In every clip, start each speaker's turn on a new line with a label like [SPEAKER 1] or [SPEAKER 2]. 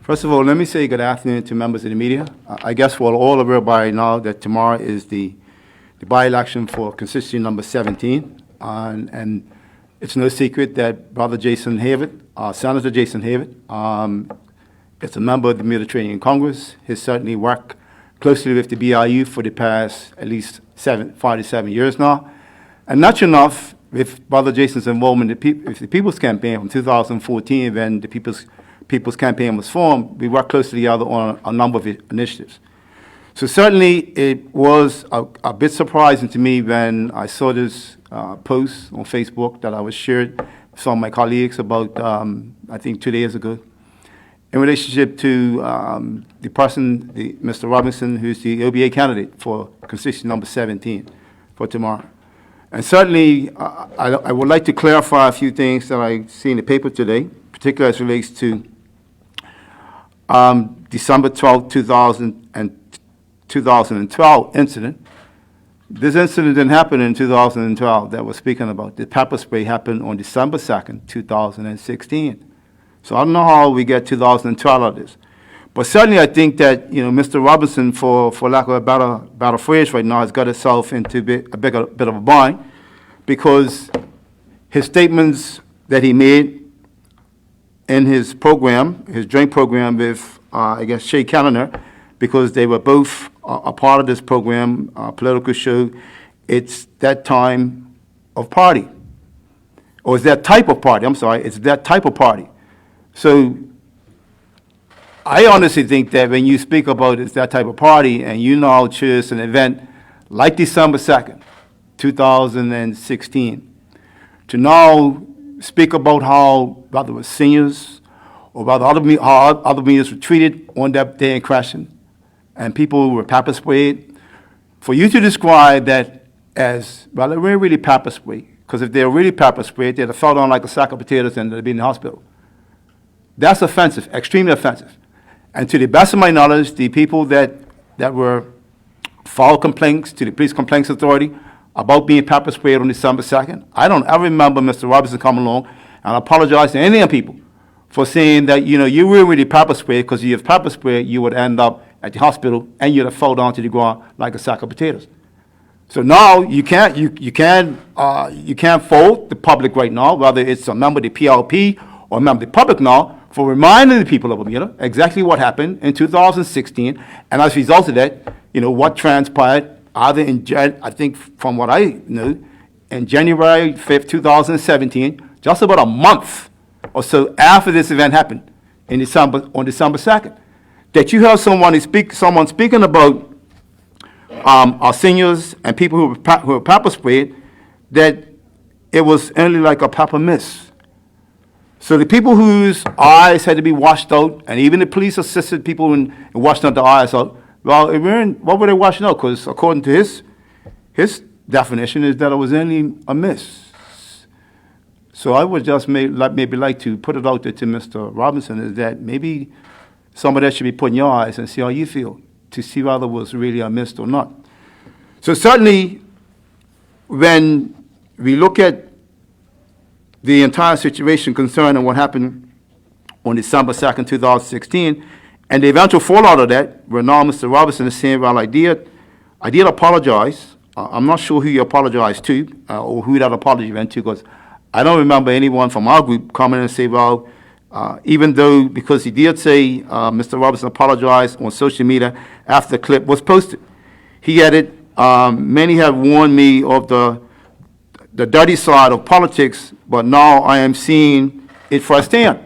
[SPEAKER 1] First of all, let me say good afternoon to members of the media. I guess we're all aware by now that tomorrow is the by-election for constituency number 17. And it's no secret that Brother Jason Havett, Senator Jason Havett, is a member of the Mediterranean Congress. He's certainly worked closely with the BIU for the past at least 5 to 7 years now. And not enough with Brother Jason's involvement with the People's Campaign from 2014 when the People's Campaign was formed. We worked closely together on a number of initiatives. So certainly it was a bit surprising to me when I saw this post on Facebook that I was shared with some of my colleagues about, I think 2 days ago, in relationship to the person, Mr. Robinson, who's the OBA candidate for constituency number 17 for tomorrow. And certainly, I would like to clarify a few things that I see in the paper today, particularly as it relates to December 12, 2012 incident. This incident didn't happen in 2012 that we're speaking about. The pepper spray happened on December 2nd, 2016. So I don't know how we get 2012 out of this. But certainly I think that, Mr. Robinson, for lack of a better phrase right now, has got himself into a bit of a bind because his statements that he made in his program, his joint program with, Shay Callender, because they were both a part of this program, political show, it's that time of party. Or it's that type of party, it's that type of party. So I honestly think that when you speak about it's that type of party and you now choose an event like December 2nd, 2016, to now speak about how whether it was seniors or whether how other meetings were treated on that day in question and people were pepper sprayed, for you to describe that as, well, they weren't really pepper sprayed, because if they were really pepper sprayed, they'd have fell down like a sack of potatoes and they'd be in the hospital. That's offensive, extremely offensive. And to the best of my knowledge, the people that were filed complaints to the Police Complaints Authority about being pepper sprayed on December 2nd, I don't ever remember Mr. Robinson coming along and apologize to any of the people for saying that, you were really pepper sprayed because if you have pepper spray, you would end up at the hospital and you'd have fall down to the ground like a sack of potatoes. So now you can't fault the public right now, whether it's a member of the PLP or a member of the public now, for reminding the people of Bermuda exactly what happened in 2016, and as a result of that, what transpired either I think from what I know, in January 5th, 2017, just about a month or so after this event happened on December 2nd, that you have someone speaking about our seniors and people who were pepper sprayed, that it was only like a pepper mist. So the people whose eyes had to be washed out, and even the police assisted people in washing out the eyes out, well, what were they washing out? Because according to his definition is that it was only a mist. So I would just maybe like to put it out there to Mr. Robinson is that maybe some of that should be put in your eyes and see how you feel, to see whether it was really a mist or not. So certainly when we look at the entire situation concerning what happened on December 2nd, 2016, and the eventual fallout of that, where now Mr. Robinson is saying, well, I did apologize. I'm not sure who you apologized to or who that apology went to, because I don't remember anyone from our group coming and say, well, even though, because he did say Mr. Robinson apologized on social media after the clip was posted. He added, many have warned me of the dirty side of politics, but now I am seeing it firsthand.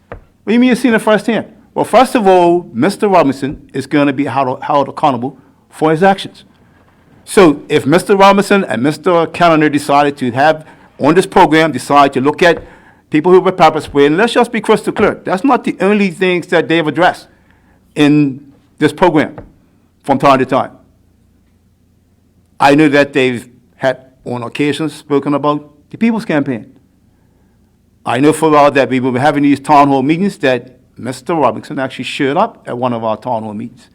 [SPEAKER 1] What do you mean you're seeing it firsthand? Well, first of all, Mr. Robinson is going to be held accountable for his actions. So if Mr. Robinson and Mr. Callender decided to have, on this program, decide to look at people who were pepper sprayed, and let's just be crystal clear, that's not the only things that they've addressed in this program from time to time. I know that they've had, on occasions, spoken about the People's Campaign. I know for a while that we were having these town hall meetings that Mr. Robinson actually showed up at one of our town hall meetings.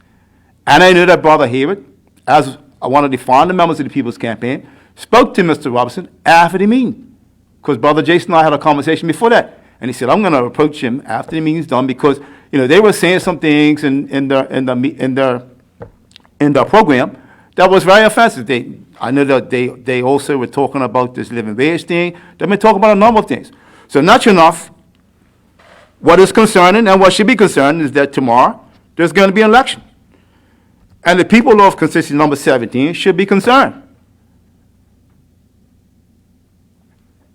[SPEAKER 1] And I know that Brother Hayward, as one of the founder members of the People's Campaign, spoke to Mr. Robinson after the meeting. Because Brother Jason and I had a conversation before that. And he said, I'm going to approach him after the meeting's done because they were saying some things in the program that was very offensive. I know that they also were talking about this living wage thing. They've been talking about a number of things. So naturally enough, what is concerning and what should be concerning is that tomorrow there's going to be an election. And the people of constituency number 17 should be concerned.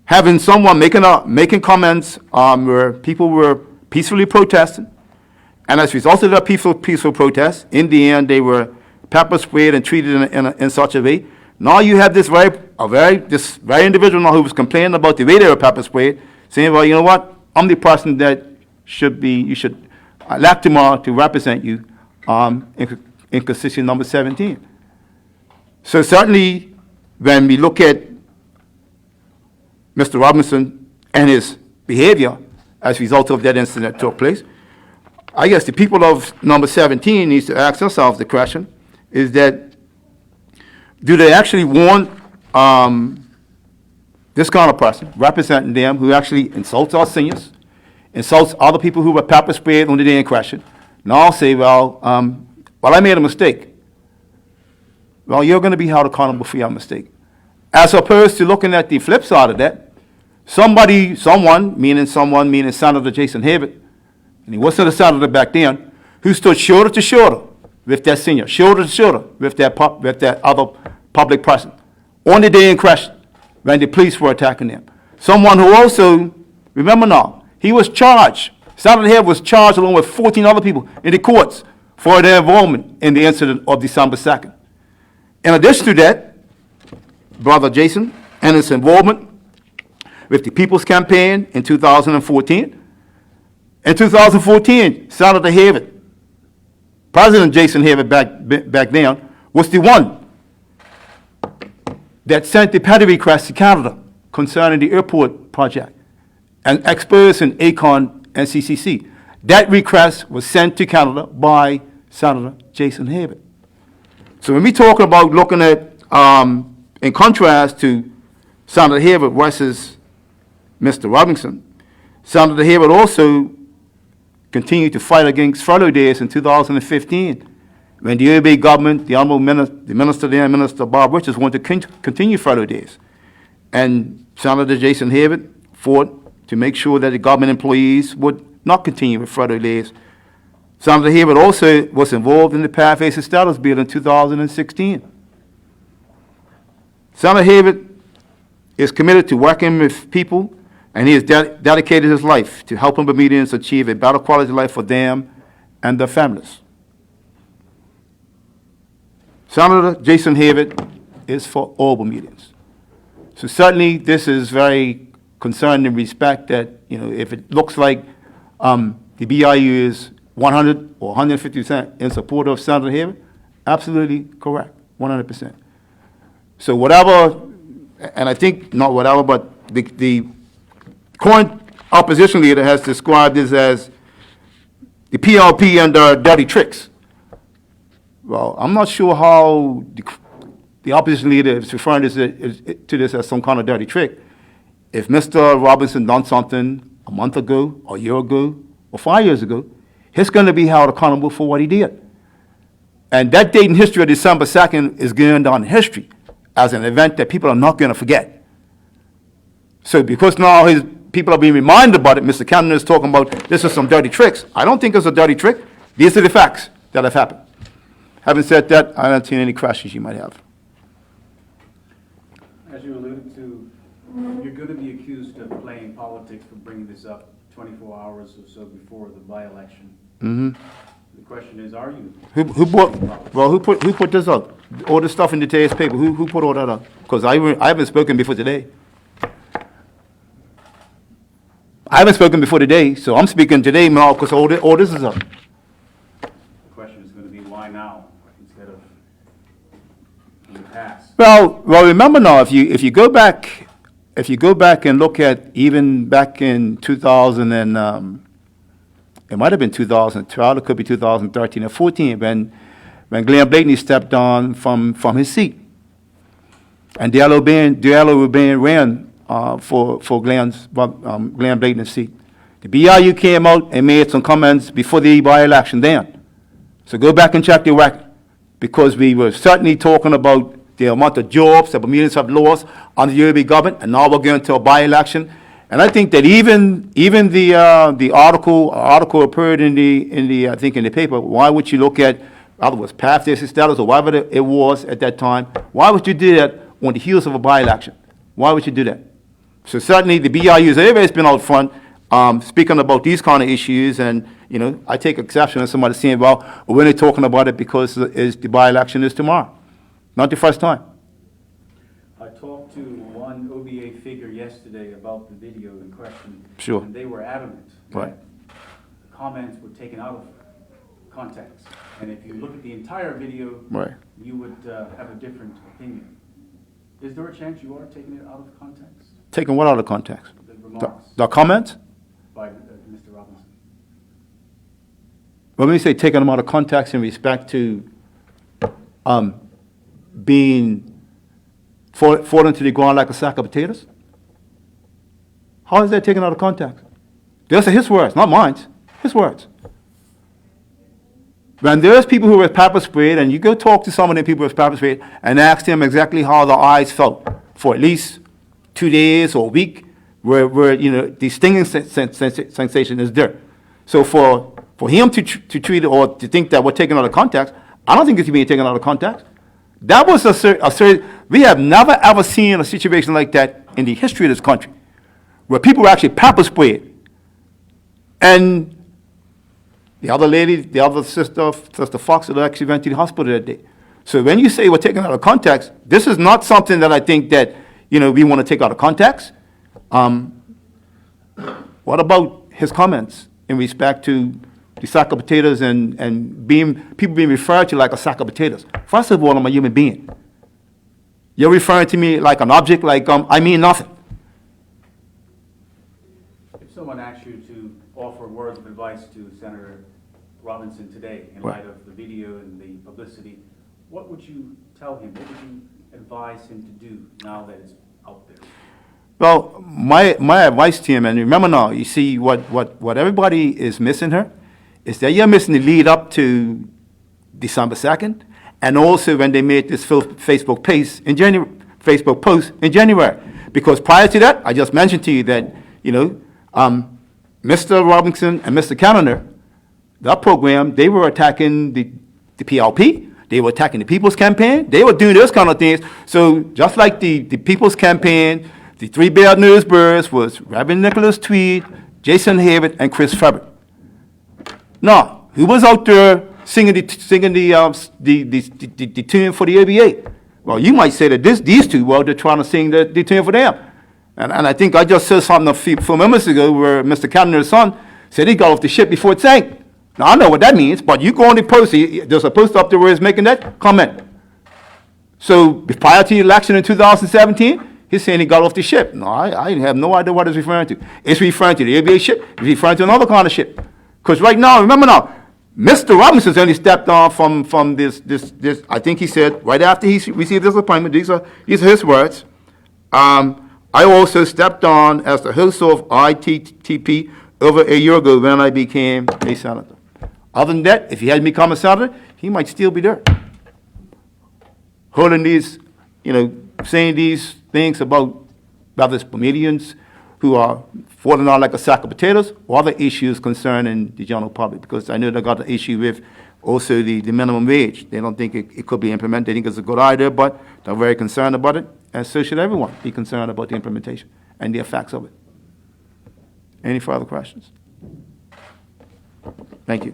[SPEAKER 1] Having someone making comments where people were peacefully protesting, and as a result of that peaceful protest, in the end they were pepper sprayed and treated in such a way. Now you have this very individual now who was complaining about the way they were pepper sprayed, saying, well, you know what? I'm the person that you should elect tomorrow to represent you in constituency number 17. So certainly, when we look at Mr. Robinson and his behavior as a result of that incident that took place, I guess the people of number 17 needs to ask themselves the question, is that do they actually want this kind of person representing them who actually insults our seniors, insults other people who were pepper sprayed on the day in question, and all say, well, I made a mistake. Well, you're going to be held accountable for your mistake. As opposed to looking at the flip side of that, someone, meaning Senator Jason Hibbert, and he wasn't a senator back then, who stood shoulder to shoulder with that senior, shoulder to shoulder with that other public person on the day in question when the police were attacking them. Someone who also, remember now, he was charged. Senator Hibbert was charged along with 14 other people in the courts for their involvement in the incident of December 2nd. In addition to that, Brother Jason and his involvement with the People's Campaign in 2014. In 2014, Senator Hibbert, President Jason Hibbert back then, was the one that sent the petty request to Canada concerning the airport project and experts in ACON and CCC. That request was sent to Canada by Senator Jason Hibbert. So when we talk about looking at, in contrast to Senator Hibbert versus Mr. Robinson, Senator Hibbert also continued to fight against furlough days in 2015 when the UAB government, the Minister then, Minister Bob Richards, wanted to continue furlough days. And Senator Jason Hibbert fought to make sure that the government employees would not continue with furlough days. Senator Hibbert also was involved in the Pathways to Status Bill in 2016. Senator Hibbert is committed to working with people, and he has dedicated his life to helping Bermudians achieve a better quality of life for them and their families. Senator Jason Hibbert is for all Bermudians. So certainly this is very concerning in respect that, if it looks like the BIU is 100 or 150% in support of Senator Hibbert, absolutely correct, 100%. So whatever, and I think not whatever, but the current opposition leader has described this as the PLP and their dirty tricks. Well, I'm not sure how the opposition leader is referring to this as some kind of dirty trick. If Mr. Robinson done something a month ago, or a year ago, or 5 years ago, he's going to be held accountable for what he did. And that date in history of December 2nd is going down in history as an event that people are not going to forget. So because now people are being reminded about it, Mr. Cannon is talking about this is some dirty tricks. I don't think it's a dirty trick. These are the facts that have happened. Having said that, I don't see any questions you might have.
[SPEAKER 2] As you alluded to, you're going to be accused of playing politics for bringing this up 24 hours or so before the by-election. Mm-hmm. The question is, are you? Who
[SPEAKER 1] put this up? All this stuff in the today's paper. Who put all that up? Because I haven't spoken before today. I haven't spoken before today, so I'm speaking today now because all this is up.
[SPEAKER 2] The question is going to be why now instead of in the past?
[SPEAKER 1] Well, remember now, if you go back and look at even back in 2000 and it might have been 2012, it could be 2013 or 14, when Glenn Blakeney stepped down from his seat, and Diallo Rubin ran for Glenn Blakeney's seat. The BIU came out and made some comments before the by-election then. So go back and check the record, because we were certainly talking about the amount of jobs that Bermudians have lost under the UAB government, and now we're going to a by-election. And I think that even the article appeared in the I think in the paper. Why would you look at, whether it was past status or whatever it was at that time? Why would you do that on the heels of a by-election? Why would you do that? So certainly the BIUs, everybody's been out front speaking about these kind of issues, and I take exception to somebody saying, well, we're only talking about it because the by-election is tomorrow. Not the first time.
[SPEAKER 2] I talked to one OBA figure yesterday about the video in question.
[SPEAKER 1] Sure.
[SPEAKER 2] And they were adamant
[SPEAKER 1] Right.
[SPEAKER 2] that comments were taken out of context. And if you look at the entire video,
[SPEAKER 1] Right.
[SPEAKER 2] you would have a different opinion. Is there a chance you are taking it out of context?
[SPEAKER 1] Taking what out of context?
[SPEAKER 2] The remarks
[SPEAKER 1] The comments?
[SPEAKER 2] by Mr. Robinson.
[SPEAKER 1] When we say taking them out of context in respect to being falling to the ground like a sack of potatoes? How is that taken out of context? Those are his words, not mine. His words. When there's people who were pepper sprayed, and you go talk to some of them people who were pepper sprayed and ask them exactly how their eyes felt for at least 2 days or a week, where the stinging sensation is there. So for him to treat it or to think that we're taken out of context, I don't think it's being taken out of context. That was we have never ever seen a situation like that in the history of this country, where people were actually pepper sprayed. And the other lady, the other sister Fox, actually went to the hospital that day. So when you say we're taking out of context, this is not something that I think that we want to take out of context. What about his comments in respect to the sack of potatoes and people being referred to like a sack of potatoes? First of all, I'm a human being. You're referring to me like an object, like I mean nothing.
[SPEAKER 2] If someone asked you to offer words of advice to Senator Robinson today in
[SPEAKER 1] Right.
[SPEAKER 2] light of the video and the publicity, what would you tell him? What would you advise him to do now that it's out there?
[SPEAKER 1] Well, my advice to him, and remember now, you see what everybody is missing here, is that you're missing the lead up to December 2nd, and also when they made this Facebook post in January. Because prior to that, I just mentioned to you that, Mr. Robinson and Mr. Cannoner, that program, they were attacking the PLP, they were attacking the People's Campaign, they were doing those kind of things. So just like the People's Campaign, the three bad news bearers was Reverend Nicholas Tweed, Jason Hayward, and Chris Furbert. Now, who was out there singing the tune for the ABA? Well, you might say that these two, well, they're trying to sing the tune for them. And I think I just said something a few moments ago where Mr. Cannoner's son said he got off the ship before it sank. Now, I know what that means, but you go on the post, there's a post up there where he's making that comment. So prior to the election in 2017, he's saying he got off the ship. No, I have no idea what it's referring to. It's referring to the ABA ship. It's referring to another kind of ship. Because right now, remember now, Mr. Robinson's only stepped on from this. I think he said right after he received this appointment. These are his words. I also stepped on as the host of ITTP over a year ago when I became a senator. Other than that, if he hadn't become a senator, he might still be there, holding these, saying these things about whether it's Bermudians who are falling out like a sack of potatoes or other issues concerning the general public, because I know they got an issue with also the minimum wage. They don't think it could be implemented. They think it's a good idea, but they're very concerned about it, and so should everyone be concerned about the implementation and the effects of it. Any further questions? Thank you.